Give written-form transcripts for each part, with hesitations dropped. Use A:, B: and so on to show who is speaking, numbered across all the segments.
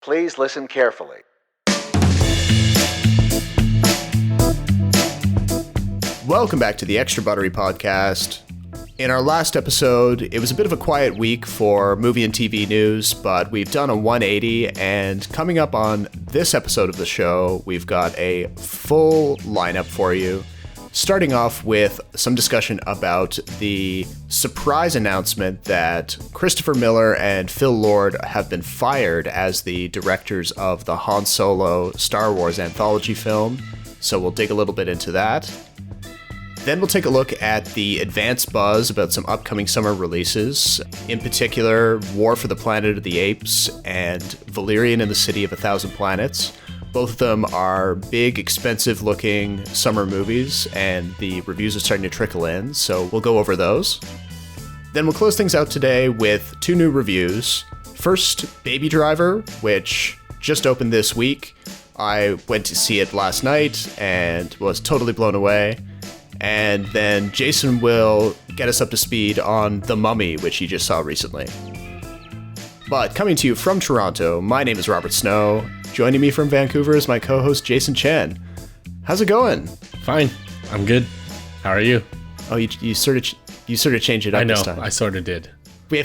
A: Please listen carefully.
B: Welcome back to the Extra Buttery Podcast. In our last episode, it was a bit of a quiet week for movie and TV news, but we've done a 180, and coming up on this episode of the show, we've got a full lineup for you. Starting off with some discussion about the surprise announcement that Christopher Miller and Phil Lord have been fired as the directors of the Han Solo Star Wars anthology film, so we'll dig a little bit into that. Then we'll take a look at the advanced buzz about some upcoming summer releases, in particular War for the Planet of the Apes and Valerian in the City of a Thousand Planets. Both of them are big, expensive-looking summer movies, and the reviews are starting to trickle in, so we'll go over those. Then we'll close things out today with two new reviews. First, Baby Driver, which just opened this week. I went to see it last night and was totally blown away. And then Jason will get us up to speed on The Mummy, which he just saw recently. But coming to you from Toronto, my name is Robert Snow. Joining me from Vancouver is my co-host Jason Chen. How's it going?
C: Fine. I'm good. How are you?
B: Oh, you sort of changed it up this time.
C: I know. I sort of did.
B: We're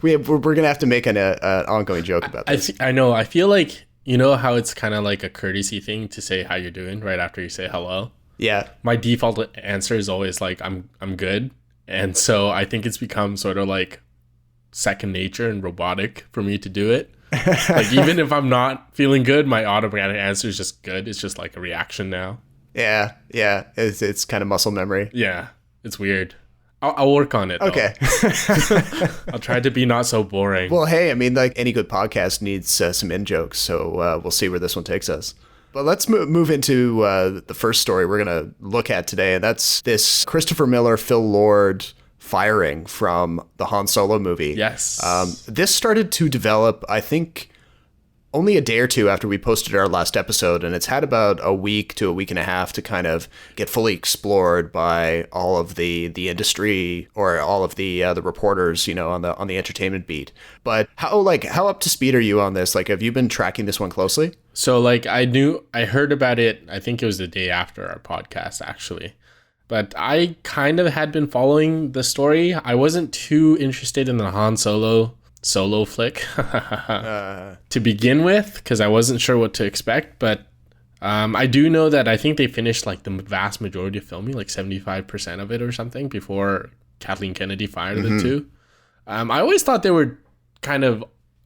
B: gonna have to make an ongoing joke about this.
C: I know. I feel like, you know how it's kind of like a courtesy thing to say how you're doing right after you say hello?
B: Yeah.
C: My default answer is always like, I'm good. And so I think it's become sort of like second nature and robotic for me to do it. Like, even if I'm not feeling good, my automatic answer is just good. It's just like a reaction now.
B: Yeah. It's kind of muscle memory.
C: Yeah. It's weird. I'll work on it, though.
B: Okay.
C: I'll try to be not so boring.
B: Well, hey, I mean, like any good podcast needs some in-jokes, so we'll see where this one takes us. But let's move into the first story we're going to look at today, and that's this Christopher Miller, Phil Lord firing from the Han Solo movie.
C: Yes.
B: This started to develop, I think, only a day or two after we posted our last episode, and it's had about a week to a week and a half to kind of get fully explored by all of the industry or all of the reporters, you know, on the entertainment beat. But how up to speed are you on this? Like, have you been tracking this one closely?
C: So, like, I heard about it, I think it was the day after our podcast, actually. But I kind of had been following the story. I wasn't too interested in the Han Solo flick to begin with, because I wasn't sure what to expect. But I do know that I think they finished like the vast majority of filming, like 75% of it or something, before Kathleen Kennedy fired the two. I always thought they were kind of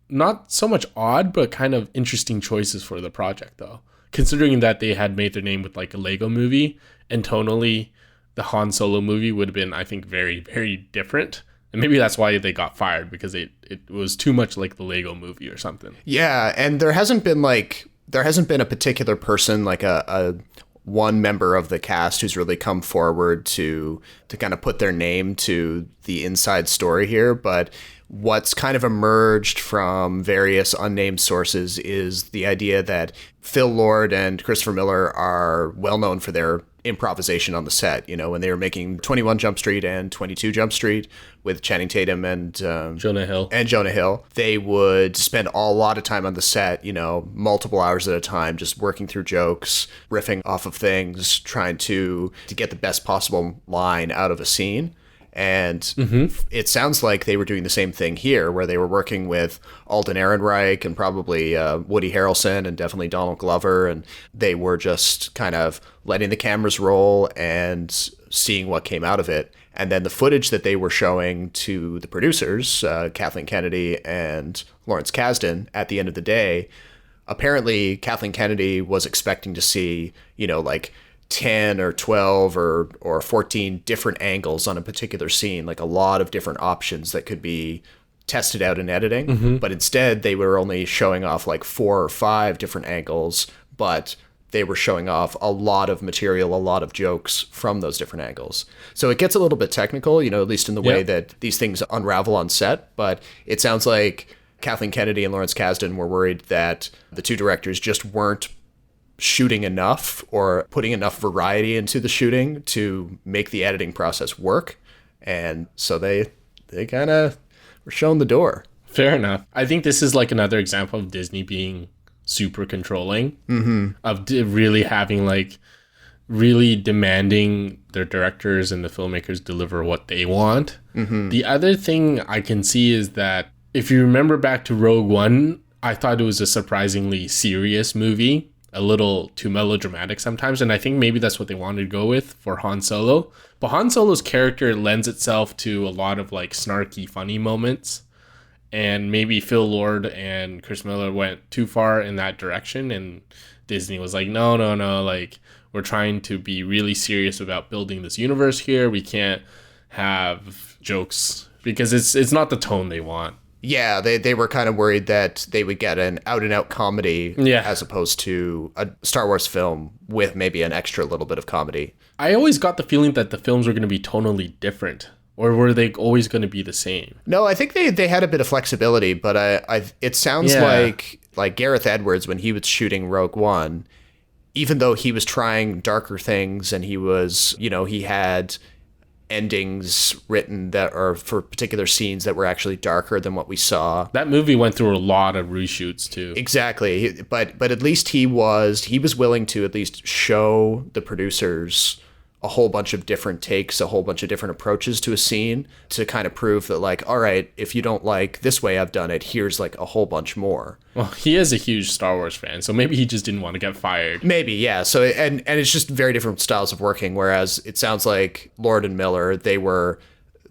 C: not so much odd, but kind of interesting choices for the project, though, considering that they had made their name with like a Lego movie, and tonally the Han Solo movie would have been, I think, very, very different. And maybe that's why they got fired, because it was too much like the Lego movie or something.
B: Yeah, and there hasn't been a particular person, like a one member of the cast who's really come forward to kind of put their name to the inside story here. But what's kind of emerged from various unnamed sources is the idea that Phil Lord and Christopher Miller are well known for their improvisation on the set. You know, when they were making 21 Jump Street and 22 Jump Street with Channing Tatum and
C: Jonah
B: Hill, they would spend a lot of time on the set, you know, multiple hours at a time, just working through jokes, riffing off of things, trying to get the best possible line out of a scene. And it sounds like they were doing the same thing here, where they were working with Alden Ehrenreich and probably Woody Harrelson and definitely Donald Glover, and they were just kind of letting the cameras roll and seeing what came out of it. And then the footage that they were showing to the producers, Kathleen Kennedy and Lawrence Kasdan, at the end of the day, apparently Kathleen Kennedy was expecting to see, you know, like 10 or 12 or 14 different angles on a particular scene, like a lot of different options that could be tested out in editing. But instead they were only showing off like 4 or 5 different angles, but they were showing off a lot of material, a lot of jokes from those different angles. So it gets a little bit technical, you know, at least in the way that these things unravel on set. But it sounds like Kathleen Kennedy and Lawrence Kasdan were worried that the two directors just weren't shooting enough or putting enough variety into the shooting to make the editing process work. And so they kind of were shown the door.
C: Fair enough. I think this is like another example of Disney being super controlling, of really having like really demanding their directors and the filmmakers deliver what they want. The other thing I can see is that if you remember back to Rogue One, I thought it was a surprisingly serious movie, a little too melodramatic sometimes, and I think maybe that's what they wanted to go with for Han Solo. But Han Solo's character lends itself to a lot of like snarky, funny moments, and maybe Phil Lord and Chris Miller went too far in that direction, and Disney was like, no, like, we're trying to be really serious about building this universe here. We can't have jokes because it's not the tone they want.
B: Yeah, they were kind of worried that they would get an out-and-out comedy as opposed to a Star Wars film with maybe an extra little bit of comedy.
C: I always got the feeling that the films were going to be tonally different. Or were they always going to be the same?
B: No, I think they had a bit of flexibility, but it sounds like Gareth Edwards, when he was shooting Rogue One, even though he was trying darker things and he was, he had endings written that are for particular scenes that were actually darker than what we saw.
C: That movie went through a lot of reshoots too.
B: Exactly. But at least he was willing to at least show the producers a whole bunch of different takes, a whole bunch of different approaches to a scene to kind of prove that, like, all right, if you don't like this way I've done it, here's like a whole bunch more.
C: Well, he is a huge Star Wars fan, so maybe he just didn't want to get fired.
B: Maybe, yeah. So, and it's just very different styles of working, whereas it sounds like Lord and Miller, they were,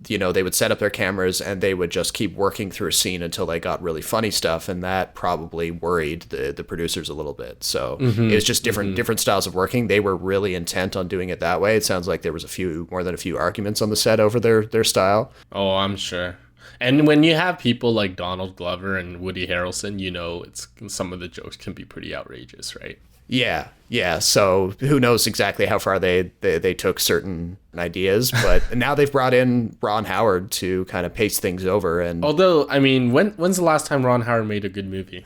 B: they would set up their cameras and they would just keep working through a scene until they got really funny stuff, and that probably worried the producers a little bit. So it was just different styles of working. They were really intent on doing it that way. It sounds like there was more than a few arguments on the set over their style.
C: Oh, I'm sure. And when you have people like Donald Glover and Woody Harrelson, it's some of the jokes can be pretty outrageous, right?
B: Yeah. So who knows exactly how far they took certain ideas, but now they've brought in Ron Howard to kind of pace things over. And
C: although, I mean, when's the last time Ron Howard made a good movie?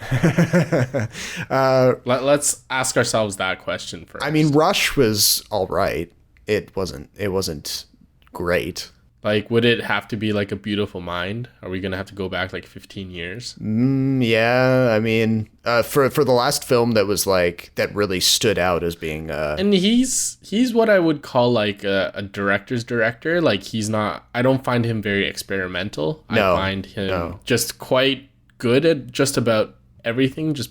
C: Let's ask ourselves that question first.
B: I mean, Rush was all right. It wasn't great.
C: Like, would it have to be like A Beautiful Mind? Are we going to have to go back like 15 years?
B: Yeah, I mean, for the last film that was like, that really stood out as being...
C: And he's what I would call like a director's director. Like, I don't find him very experimental.
B: No,
C: I find him just quite good at just about everything. Just,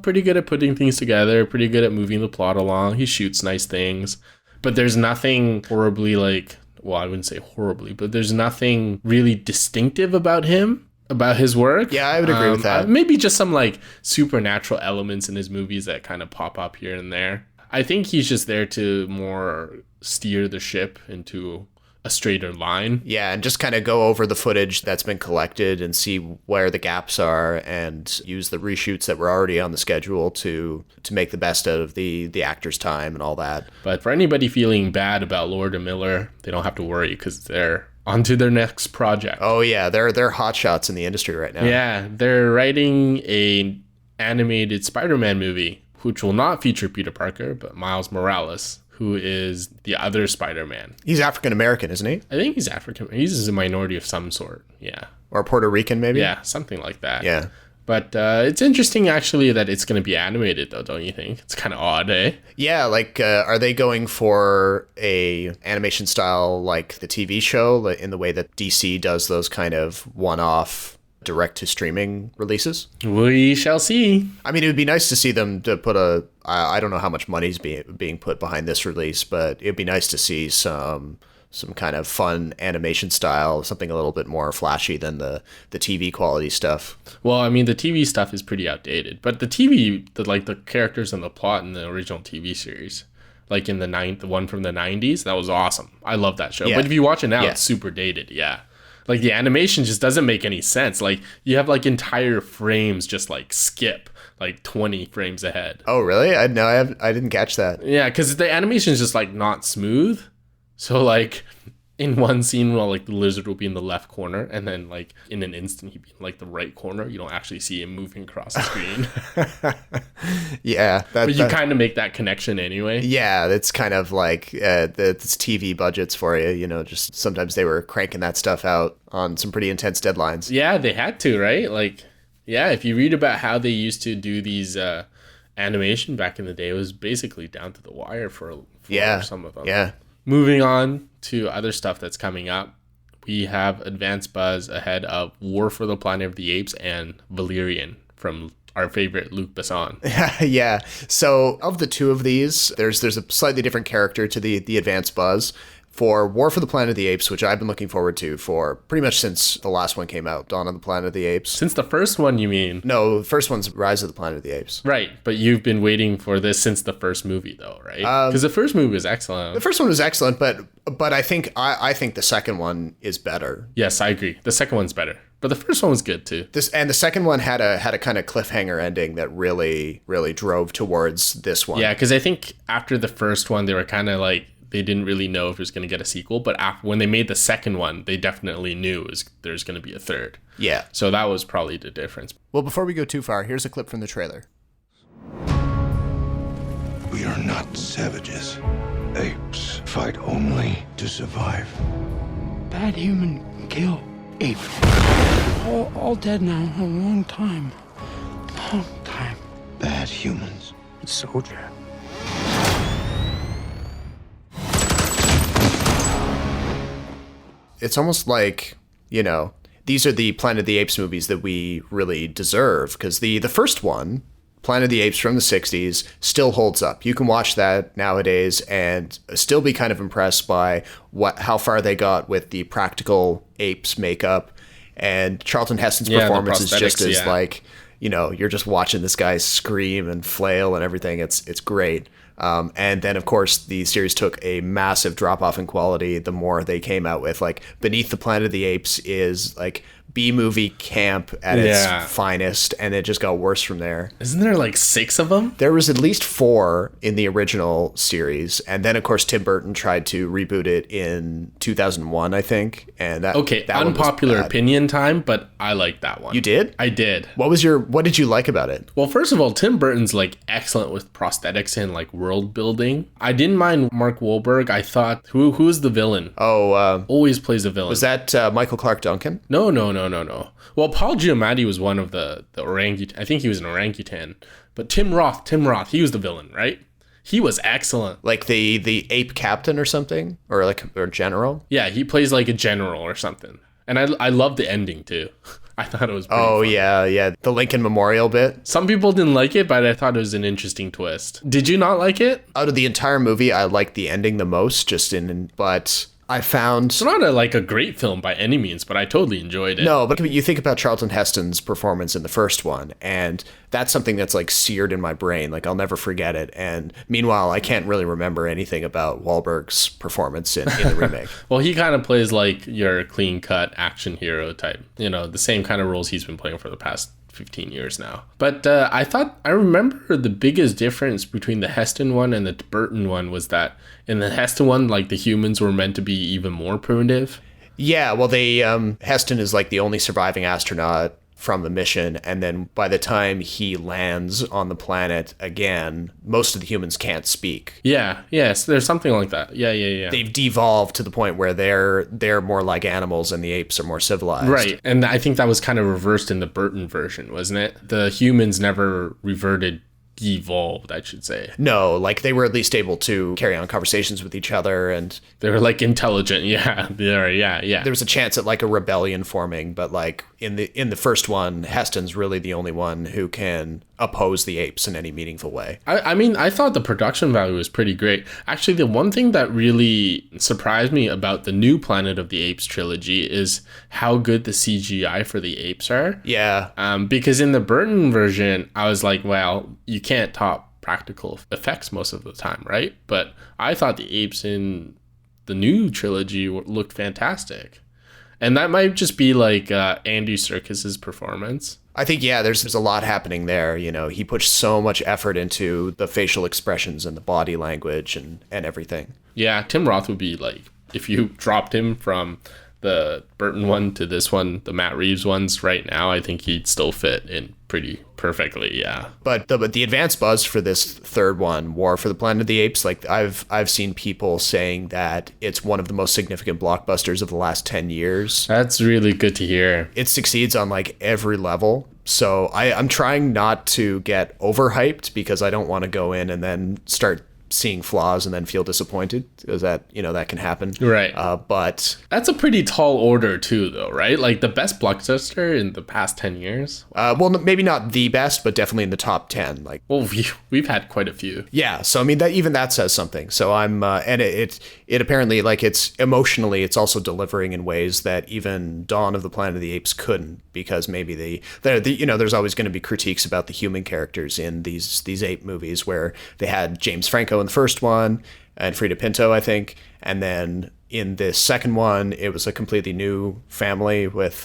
C: pretty good at putting things together, pretty good at moving the plot along. He shoots nice things. But there's nothing horribly like... Well, I wouldn't say horribly, but there's nothing really distinctive about him, about his work.
B: Yeah, I would agree with that.
C: Maybe just some like supernatural elements in his movies that kind of pop up here and there. I think he's just there to more steer the ship into a straighter line.
B: Yeah, and just kind of go over the footage that's been collected and see where the gaps are and use the reshoots that were already on the schedule to make the best out of the actor's time and all that.
C: But for anybody feeling bad about Lord and Miller, they don't have to worry because they're on to their next project.
B: Oh yeah, they're hotshots in the industry right now.
C: Yeah, they're writing a animated Spider-Man movie, which will not feature Peter Parker, but Miles Morales, who is the other Spider-Man.
B: He's African-American, isn't he?
C: I think he's African. He's a minority of some sort, yeah.
B: Or Puerto Rican, maybe?
C: Yeah, something like that.
B: Yeah.
C: But it's interesting, actually, that it's going to be animated, though, don't you think? It's kind of odd, eh?
B: Yeah, like, are they going for a animation style like the TV show, in the way that DC does those kind of one-off direct-to-streaming releases?
C: We shall see.
B: I mean, it would be nice to see them to put I don't know how much money's being put behind this release, but it'd be nice to see some kind of fun animation style, something a little bit more flashy than the TV quality stuff.
C: Well, I mean, the TV stuff is pretty outdated, but the characters and the plot in the original TV series, like in the one from the 90s, that was awesome. I love that show. Yeah. But if you watch it now, it's super dated, yeah. Like, the animation just doesn't make any sense. Like, you have, like, entire frames just, like, skip, like, 20 frames ahead.
B: Oh, really? I didn't catch that.
C: Yeah, because the animation is just, like, not smooth. So, like, in one scene, well, like the lizard will be in the left corner, and then like in an instant he'd be in like the right corner. You don't actually see him moving across the screen.
B: Yeah,
C: but you kind of make that connection anyway.
B: Yeah, it's kind of like it's TV budgets for you. You know, just sometimes they were cranking that stuff out on some pretty intense deadlines.
C: Yeah, they had to, right? Like, yeah, if you read about how they used to do these animation back in the day, it was basically down to the wire for some of them.
B: Yeah.
C: Moving on to other stuff that's coming up, we have advanced buzz ahead of War for the Planet of the Apes and Valerian from our favorite Luc Besson.
B: Yeah. So of the two of these, there's a slightly different character to the advanced buzz. For War for the Planet of the Apes, which I've been looking forward to for pretty much since the last one came out, Dawn of the Planet of the Apes.
C: Since the first one, you mean?
B: No, the first one's Rise of the Planet of the Apes.
C: Right, but you've been waiting for this since the first movie, though, right? Because the first movie was excellent.
B: The first one was excellent, but I think I think the second one is better.
C: Yes, I agree. The second one's better, but the first one was good too.
B: The second one had a kind of cliffhanger ending that really drove towards this one.
C: Yeah, because I think after the first one, they were kind of like, they didn't really know if it was going to get a sequel, but when they made the second one, they definitely knew there's going to be a third.
B: Yeah.
C: So that was probably the difference.
B: Well, before we go too far, here's a clip from the trailer.
A: We are not savages. Apes fight only to survive.
D: Bad human kill ape. All dead now, a long time. Long time.
A: Bad humans.
D: Soldier.
B: It's almost like, you know, these are the Planet of the Apes movies that we really deserve, because the first one, Planet of the Apes from the 60s, still holds up. You can watch that nowadays and still be kind of impressed by how far they got with the practical apes makeup, and Charlton Heston's performance is just as like, you know, you're just watching this guy scream and flail and everything. It's great. And then, of course, the series took a massive drop-off in quality the more they came out with. Like, Beneath the Planet of the Apes is, like, B-movie camp at its finest, and it just got worse from there.
C: Isn't there, like, 6 of them?
B: There was at least 4 in the original series, and then, of course, Tim Burton tried to reboot it in 2001, I think, and that
C: unpopular opinion time, but I like that one.
B: You did?
C: I did.
B: What did you like about it?
C: Well, first of all, Tim Burton's, like, excellent with prosthetics and, like, world building. I didn't mind Mark Wahlberg. I thought, who's the villain? Always plays a villain.
B: Was that Michael Clark Duncan?
C: No. Well, Paul Giamatti was one of the orangutan. I think he was an orangutan. But Tim Roth, he was the villain, right? He was excellent.
B: Like the ape captain or something? Or general?
C: Yeah, he plays like a general or something. And I love the ending too. I thought it was pretty fun.
B: Yeah. The Lincoln Memorial bit.
C: Some people didn't like it, but I thought it was an interesting twist. Did you not like it?
B: Out of the entire movie, I liked the ending the most, but I found...
C: It's not a great film by any means, but I totally enjoyed it.
B: No, but you think about Charlton Heston's performance in the first one, and that's something that's like seared in my brain. Like, I'll never forget it. And meanwhile, I can't really remember anything about Wahlberg's performance in the remake.
C: Well, he kind of plays like your clean-cut action hero type. You know, the same kind of roles he's been playing for the past 15 years now. But I remember the biggest difference between the Heston one and the Burton one was that in the Heston one, like, the humans were meant to be even more primitive.
B: Yeah, well, Heston is like the only surviving astronaut from the mission, and then by the time he lands on the planet again, most of the humans can't speak.
C: Yes, there's something like that. Yeah.
B: They've devolved to the point where they're more like animals and the apes are more civilized.
C: Right, and I think that was kind of reversed in the Burton version, wasn't it? The humans never evolved, I should say.
B: No, like, they were at least able to carry on conversations with each other, and
C: they were like intelligent. Yeah.
B: There was a chance at like a rebellion forming, but like in the first one, Heston's really the only one who can oppose the apes in any meaningful way.
C: I mean, I thought the production value was pretty great. Actually, the one thing that really surprised me about the new Planet of the Apes trilogy is how good the CGI for the apes are.
B: Yeah.
C: Because in the Burton version, I was like, well, you can't top practical effects most of the time, right? But I thought the apes in the new trilogy looked fantastic. And that might just be like Andy Serkis's performance.
B: I think, yeah, there's a lot happening there. You know, he put so much effort into the facial expressions and the body language and everything.
C: Yeah, Tim Roth would be like if you dropped him from the Burton one to this one, the Matt Reeves ones right now, I think he'd still fit in pretty perfectly, yeah.
B: But the advance buzz for this third one, War for the Planet of the Apes, like I've seen people saying that it's one of the most significant blockbusters of the last 10 years.
C: That's really good to hear.
B: It succeeds on like every level. So I'm trying not to get overhyped because I don't want to go in and then start seeing flaws and then feel disappointed, because that, you know, that can happen.
C: Right.
B: But
C: that's a pretty tall order too, though, right? Like the best blockbuster in the past 10 years.
B: Well, maybe not the best, but definitely in the top 10. Like,
C: well, we've had quite a few.
B: Yeah. So I mean, that says something. So I'm and it apparently, like, it's emotionally, it's also delivering in ways that even Dawn of the Planet of the Apes couldn't, because maybe the you know, there's always going to be critiques about the human characters in these ape movies, where they had James Franco in the first one and Frida Pinto, I think, and then in this second one it was a completely new family with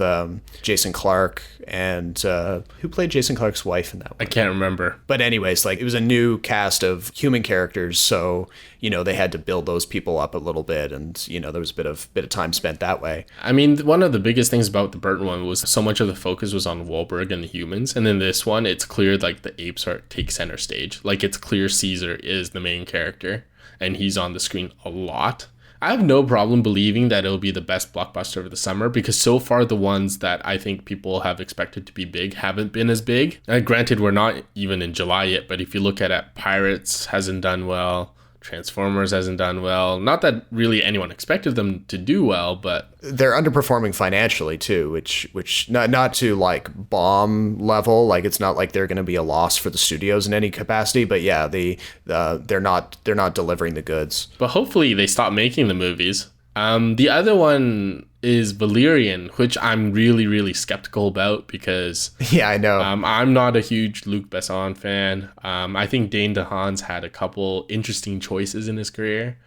B: Jason Clarke and who played Jason Clarke's wife in that one?
C: I can't remember.
B: But anyways, like, it was a new cast of human characters, so, you know, they had to build those people up a little bit, and, you know, there was a bit of time spent that way.
C: I mean, one of the biggest things about the Burton one was so much of the focus was on Wahlberg and the humans, and then this one, it's clear like the apes take center stage. Like, it's clear Caesar is the main character, and he's on the screen a lot. I have no problem believing that it'll be the best blockbuster of the summer, because so far the ones that I think people have expected to be big haven't been as big. Granted, we're not even in July yet, but if you look at it, Pirates hasn't done well. Transformers hasn't done well. Not that really anyone expected them to do well, but
B: they're underperforming financially too, which not to like bomb level, like it's not like they're going to be a loss for the studios in any capacity, but yeah, they're not delivering the goods.
C: But hopefully they stop making the movies. The other one is Valerian, which I'm really, really skeptical about, because
B: yeah, I know.
C: I'm not a huge Luc Besson fan. I think Dane DeHaan's had a couple interesting choices in his career,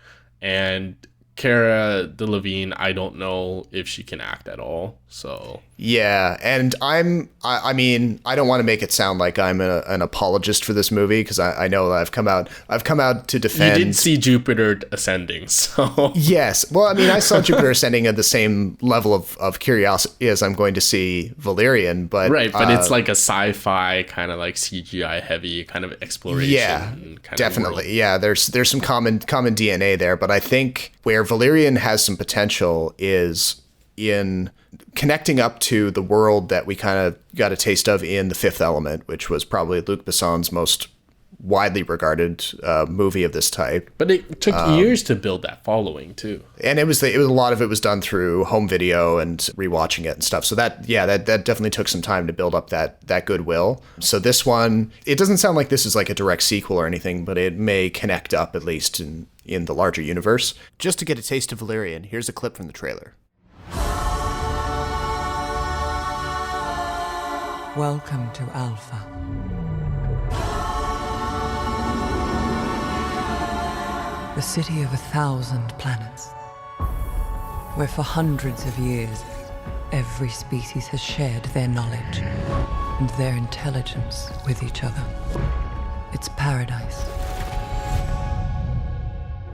C: and Cara Delevingne, I don't know if she can act at all. So
B: yeah, and I mean, I don't want to make it sound like I'm an apologist for this movie, because I know that I've come out to defend.
C: You did see Jupiter Ascending, so
B: yes. Well, I mean, I saw Jupiter Ascending at the same level of curiosity as I'm going to see Valerian, but
C: right, but it's like a sci-fi kind of like CGI heavy kind of exploration.
B: Yeah,
C: kind
B: definitely.
C: Of
B: yeah, there's some common DNA there, but I think where Valerian has some potential is in connecting up to the world that we kind of got a taste of in The Fifth Element, which was probably Luc Besson's most widely regarded movie of this type.
C: But it took years to build that following too.
B: And it was a lot of it was done through home video and rewatching it and stuff. So that definitely took some time to build up that goodwill. So this one, it doesn't sound like this is like a direct sequel or anything, but it may connect up at least in the larger universe. Just to get a taste of Valerian, here's a clip from the trailer.
E: Welcome to Alpha. The city of 1,000 planets, where for hundreds of years, every species has shared their knowledge and their intelligence with each other. It's paradise.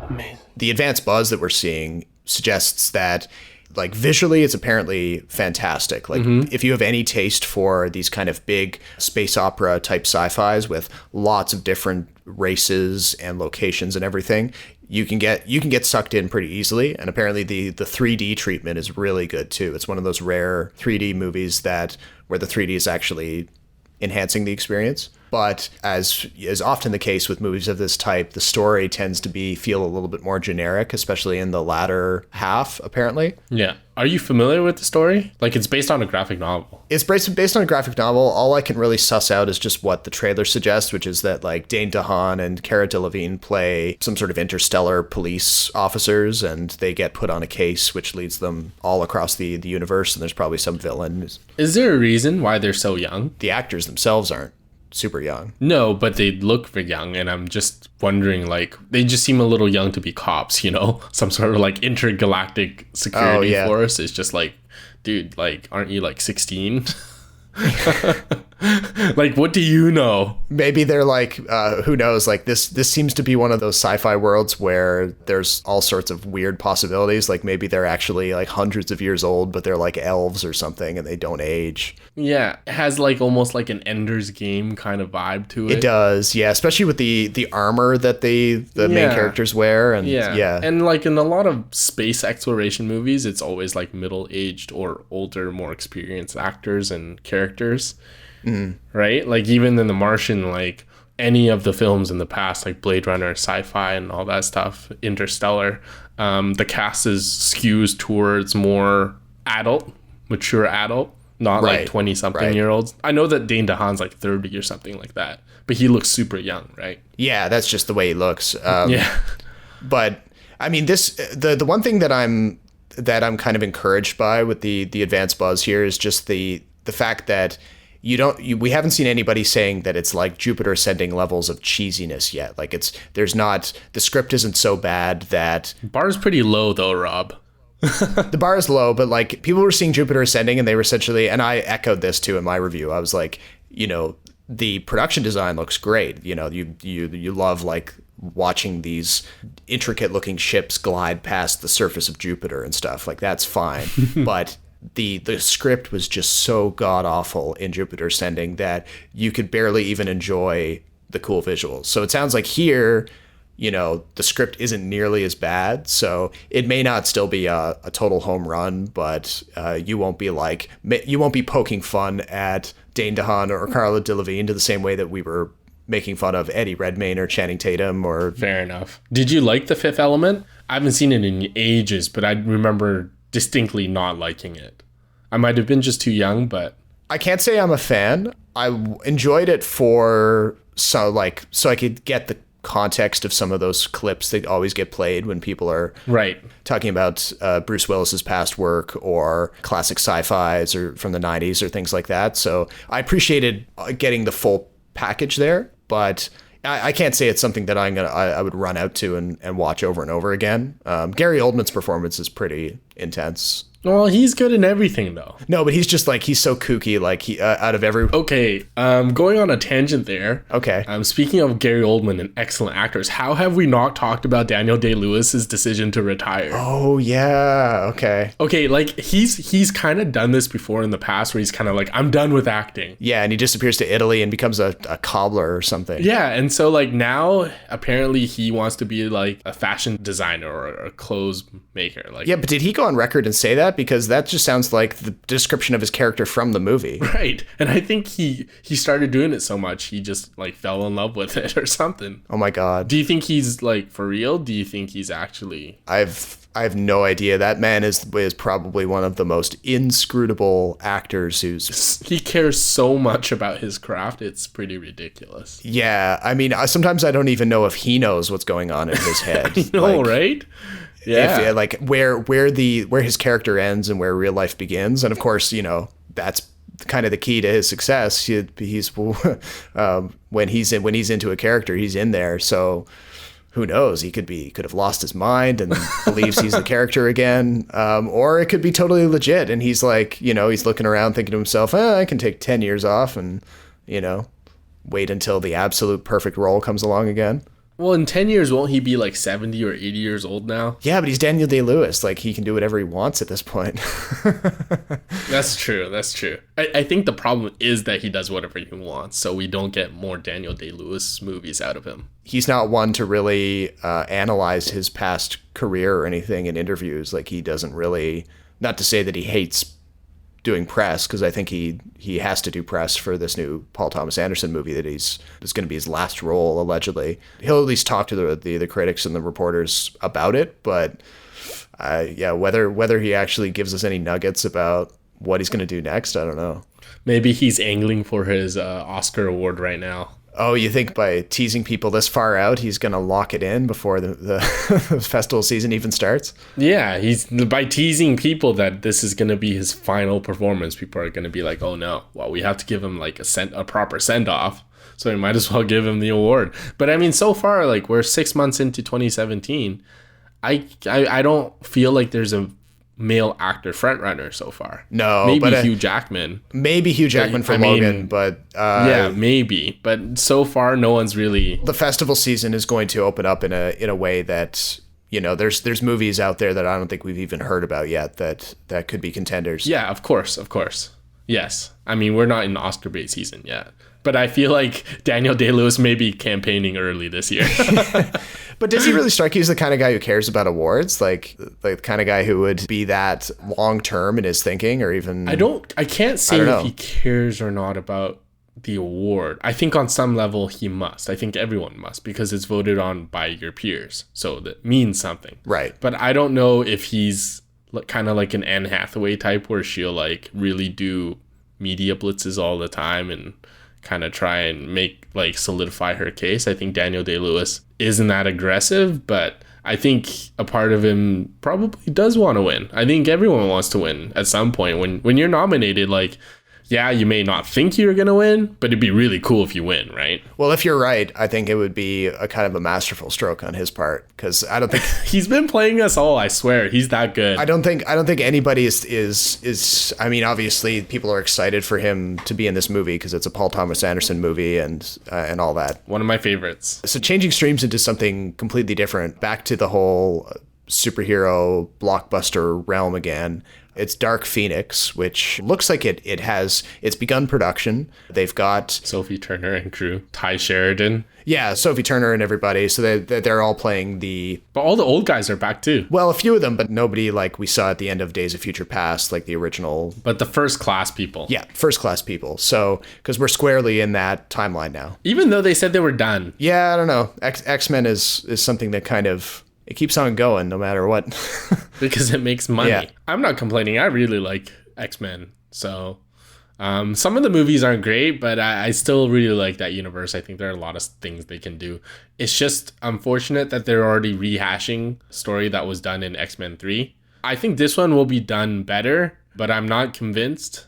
C: Amazing.
B: The advanced buzz that we're seeing suggests that, like, visually, it's apparently fantastic. Like, if you have any taste for these kind of big space opera type sci-fis with lots of different races and locations and everything, you can get sucked in pretty easily. And apparently the 3D treatment is really good too. It's one of those rare 3D movies where the 3D is actually enhancing the experience. But as is often the case with movies of this type, the story tends to feel a little bit more generic, especially in the latter half, apparently.
C: Yeah. Are you familiar with the story? Like, it's based on a graphic novel.
B: It's based on a graphic novel. All I can really suss out is just what the trailer suggests, which is that, like, Dane DeHaan and Cara Delevingne play some sort of interstellar police officers, and they get put on a case which leads them all across the universe, and there's probably some villain.
C: Is there a reason why they're so young?
B: The actors themselves aren't super young.
C: No, but they look very young, and I'm just wondering, like, they just seem a little young to be cops, you know? Some sort of, like, intergalactic security force. It's just like, dude, like, aren't you, like, 16? Like, what do you know?
B: Maybe they're like, who knows? Like this seems to be one of those sci-fi worlds where there's all sorts of weird possibilities. Like maybe they're actually like hundreds of years old, but they're like elves or something and they don't age.
C: Yeah, it has like almost like an Ender's Game kind of vibe to it.
B: It does, yeah. Especially with the armor that the main characters wear, and
C: and like in a lot of space exploration movies, it's always like middle-aged or older, more experienced actors and characters. Right? Like even in The Martian, like any of the films in the past, like Blade Runner, sci-fi and all that stuff, Interstellar, the cast is skews towards more mature adult, not like 20-something year olds. I know that Dane DeHaan's like 30 or something like that, but he looks super young, right?
B: Yeah, that's just the way he looks. But I mean, the one thing that I'm kind of encouraged by with the advanced buzz here is just the fact that we haven't seen anybody saying that it's like Jupiter Ascending levels of cheesiness yet. Like the script isn't so bad that
C: bar's pretty low though, Rob.
B: The bar is low, but like people were seeing Jupiter Ascending and they were essentially, and I echoed this too in my review. I was like, the production design looks great. You love like watching these intricate looking ships glide past the surface of Jupiter and stuff. Like that's fine. But the script was just so god awful in Jupiter Ascending that you could barely even enjoy the cool visuals. So it sounds like here, the script isn't nearly as bad. So it may not still be a total home run, but you won't be poking fun at Dane DeHaan or Carla Delevingne to the same way that we were making fun of Eddie Redmayne or Channing Tatum or...
C: Fair enough. Did you like The Fifth Element? I haven't seen it in ages, but I remember distinctly not liking it. I might have been just too young, but...
B: I can't say I'm a fan. I enjoyed it so I could get the context of some of those clips that always get played when people are talking about Bruce Willis's past work or classic sci-fis or from the 90s or things like that. So I appreciated getting the full package there, but I can't say it's something that I would run out to and watch over and over again. Gary Oldman's performance is pretty intense.
C: Well, he's good in everything, though.
B: No, but he's just like, he's so kooky, like he out of every...
C: Okay, going on a tangent there.
B: Okay.
C: Speaking of Gary Oldman and excellent actors, how have we not talked about Daniel Day-Lewis's decision to retire?
B: Oh, yeah, okay.
C: Okay, like, he's kind of done this before in the past where he's kind of like, I'm done with acting.
B: Yeah, and he disappears to Italy and becomes a cobbler or something.
C: Yeah, and so, like, now, apparently he wants to be, like, a fashion designer or a clothes maker. Like,
B: yeah, but did he go on record and say that? Because that just sounds like the description of his character from the movie.
C: Right. And I think he started doing it so much, he just like fell in love with it or something.
B: Oh my God.
C: Do you think he's like for real? Do you think he's actually...
B: I have no idea. That man is probably one of the most inscrutable actors
C: he cares so much about his craft. It's pretty ridiculous.
B: Yeah. I mean, sometimes I don't even know if he knows what's going on in his head.
C: I know, right? Yeah.
B: Like where his character ends and where real life begins. And of course, that's kind of the key to his success. He's when he's into a character, he's in there. So who knows? He could have lost his mind and believes he's the character again. Or it could be totally legit. And he's like, he's looking around thinking to himself, I can take 10 years off and, wait until the absolute perfect role comes along again.
C: Well, in 10 years, won't he be like 70 or 80 years old now?
B: Yeah, but he's Daniel Day-Lewis. Like, he can do whatever he wants at this point.
C: That's true. I think the problem is that he does whatever he wants, so we don't get more Daniel Day-Lewis movies out of him.
B: He's not one to really analyze his past career or anything in interviews. Like, he doesn't really... Not to say that he hates doing press, because I think he has to do press for this new Paul Thomas Anderson movie that it's going to be his last role, allegedly. He'll at least talk to the critics and the reporters about it, but whether he actually gives us any nuggets about what he's going to do next, I don't know.
C: Maybe he's angling for his Oscar award right now.
B: Oh, you think by teasing people this far out, he's going to lock it in before the festival season even starts?
C: Yeah, by teasing people that this is going to be his final performance, people are going to be like, oh no, well, we have to give him like a proper send-off, so we might as well give him the award. But I mean, so far, like, we're 6 months into 2017. I don't feel like there's male actor frontrunner so far.
B: No,
C: maybe
B: but
C: Hugh Jackman.
B: Maybe Hugh Jackman for Logan, but
C: yeah, maybe. But so far, no one's really.
B: The festival season is going to open up in a way that, you know, there's movies out there that I don't think we've even heard about yet that could be contenders.
C: Yeah, of course. Yes, I mean, we're not in Oscar bait season yet, but I feel like Daniel Day-Lewis may be campaigning early this year.
B: But does he really strike you as the kind of guy who cares about awards? Like the kind of guy who would be that long term in his thinking, or even
C: I can't say if he cares or not about the award. I think on some level he must. I think everyone must, because it's voted on by your peers, so that means something.
B: Right.
C: But I don't know if he's kind of like an Anne Hathaway type, where she'll like really do media blitzes all the time and kind of try and make like solidify her case. I think Daniel Day-Lewis isn't that aggressive, but I think a part of him probably does want to win. I think everyone wants to win at some point. When you're nominated, like, yeah, you may not think you're going to win, but it'd be really cool if you win, right?
B: Well, if you're right, I think it would be a kind of a masterful stroke on his part, because I don't think
C: he's been playing us all. I swear, he's that good.
B: I don't think anybody is. I mean, obviously, people are excited for him to be in this movie because it's a Paul Thomas Anderson movie and all that.
C: One of my favorites.
B: So changing streams into something completely different, back to the whole superhero blockbuster realm again. It's Dark Phoenix, which looks like it's begun production. They've got
C: Sophie Turner and crew, Ty Sheridan.
B: Yeah, Sophie Turner and everybody. So they're all playing
C: But all the old guys are back too.
B: Well, a few of them, but nobody like we saw at the end of Days of Future Past, like the original.
C: But the first class people.
B: Yeah, first class people. So, because we're squarely in that timeline now.
C: Even though they said they were done.
B: Yeah, I don't know. X-Men is something that kind of... It keeps on going no matter what.
C: Because it makes money.
B: Yeah.
C: I'm not complaining. I really like X-Men. So some of the movies aren't great, but I still really like that universe. I think there are a lot of things they can do. It's just unfortunate that they're already rehashing a story that was done in X-Men 3. I think this one will be done better, but I'm not convinced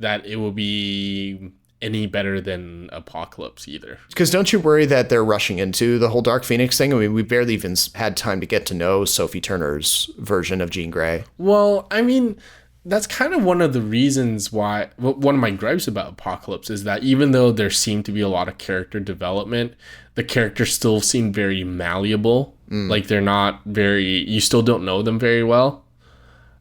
C: that it will be any better than Apocalypse either.
B: Because don't you worry that they're rushing into the whole Dark Phoenix thing? I mean, we barely even had time to get to know Sophie Turner's version of Jean Grey.
C: Well, I mean, that's kind of one of the reasons why... One of my gripes about Apocalypse is that even though there seemed to be a lot of character development, the characters still seem very malleable. Like they're not very... You still don't know them very well.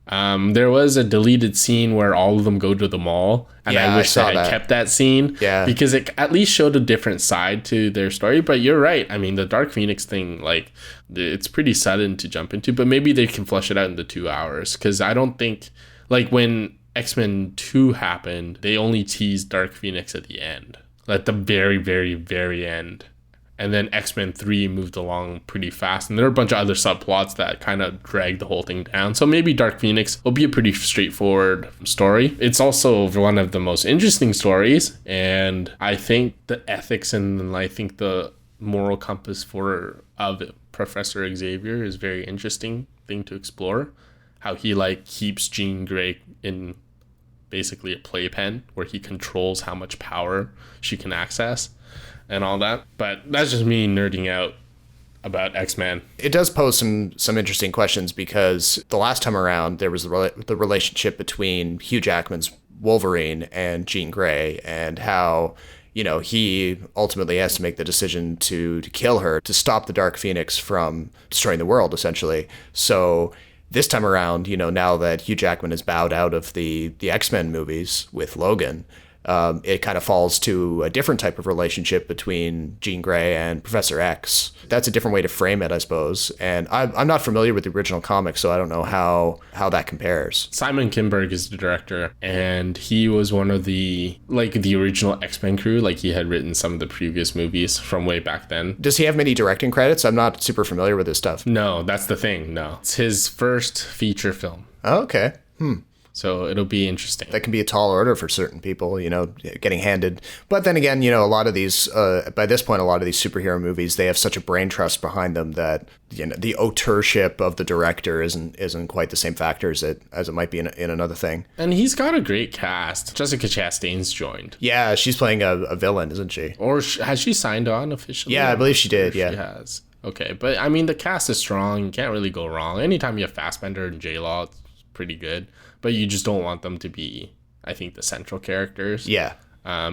C: There was a deleted scene where all of them go to the mall, and I wish they had kept that scene, because it at least showed a different side to their story. But you're right. I mean, the Dark Phoenix thing, like, it's pretty sudden to jump into, but maybe they can flush it out into 2 hours, because I don't think, like, when X-Men 2 happened, they only teased Dark Phoenix at the end, at the very, very, very end. And then X-Men 3 moved along pretty fast. And there are a bunch of other subplots that kind of dragged the whole thing down. So maybe Dark Phoenix will be a pretty straightforward story. It's also one of the most interesting stories. And I think the ethics and I think the moral compass of Professor Xavier is very interesting thing to explore. How he like keeps Jean Grey in basically a playpen where he controls how much power she can access. And all that, but that's just me nerding out about X-Men.
B: It does pose some interesting questions, because the last time around there was the relationship between Hugh Jackman's Wolverine and Jean Grey, and how, you know, he ultimately has to make the decision to kill her to stop the Dark Phoenix from destroying the world, essentially. So this time around, you know, now that Hugh Jackman has bowed out of the X-Men movies with Logan, it kind of falls to a different type of relationship between Jean Grey and Professor X. That's a different way to frame it, I suppose. And I'm not familiar with the original comics, so I don't know how that compares.
C: Simon Kinberg is the director, and he was one of the original X-Men crew. Like, he had written some of the previous movies from way back then.
B: Does he have many directing credits? I'm not super familiar with his stuff.
C: No, that's the thing. No. It's his first feature film.
B: Oh, okay.
C: So it'll be interesting.
B: That can be a tall order for certain people, you know, getting handed. But then again, you know, a lot of these, by this point, a lot of these superhero movies, they have such a brain trust behind them that, you know, the auteurship of the director isn't quite the same factor as it might be in another thing.
C: And he's got a great cast. Jessica Chastain's joined.
B: Yeah, she's playing a villain, isn't she?
C: Or has she signed on officially?
B: Yeah, I believe she did, yeah.
C: She has. Okay, but I mean, the cast is strong. You can't really go wrong. Anytime you have Fassbender and J-Law, pretty good, but you just don't want them to be, I think, the central characters.
B: Yeah.